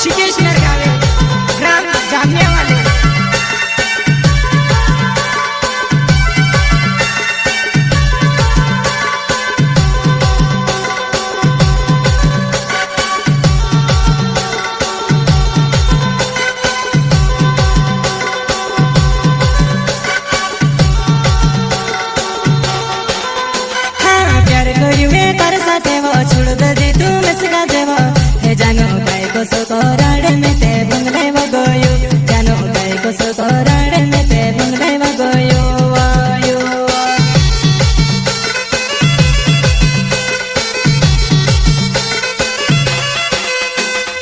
शिकेश्वर गावे ग्राम जामनेवाले। छोड़ दे तू मस्का देवा हे जानो गाय को सोराड़े में ते बंगले वगोयो जानो गाय को सोराड़े में ते बंगले वगोयो आयो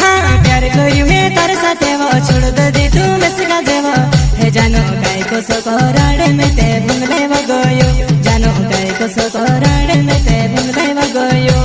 हाँ प्यार करियो है तारे साथे वो छोड़ दे तू मस्का देवा हे जानो गाय को सोराड़े में ते बंगले वगोयो जानो गाय को सोराड़े में ते बंगले वगोयो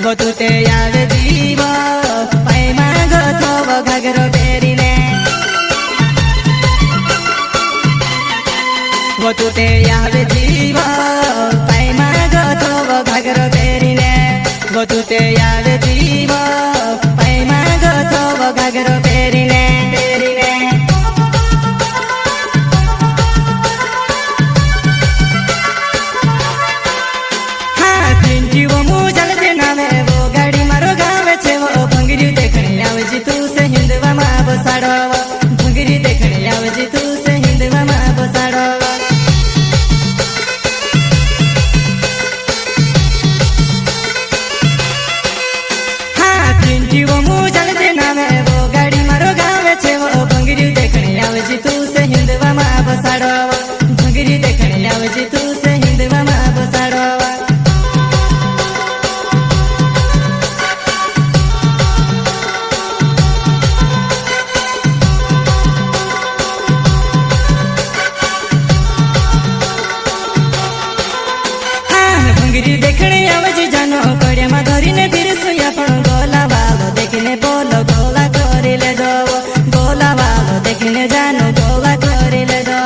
वो तू ते आवे जीव पाय मागो थोवो घागरो पेरीने वो तू ते आवे जीव पाय मागो थोवो घागरो पेरीने वो तू ते आवे जीव पाय मागो थोवो घागरो पेरीने वो मुझल देना में वो गाड़ी मारो गावे छे वो भंगरी देखने आवजी तू से हिंदवा मा बसाड़ो भंगरी देखने आवजी तू से हिंदवा मा बसाड़ो हाँ चिंटी वो मुझल देना में वो गाड़ी मारो गावे छे वो भंगरी देखने आवजी तू से हिंदवा मा बसाड़ो भंगरी देखने आवजी तू से हिंदवा मा बसाड़ो भंगरी देखने आवजी जानो कड़िया में धरीने फिर सुया पण गोला वालो देखने बोलो गोला करिले दो गोला वालो देखने जानो गोला करिले दो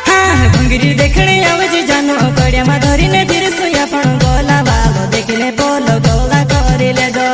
हाँ भंगरी देखने आवजी जानो कड़िया में धरीने फिर सुया पण गोला वालो देखने बोलो गोला करिले दो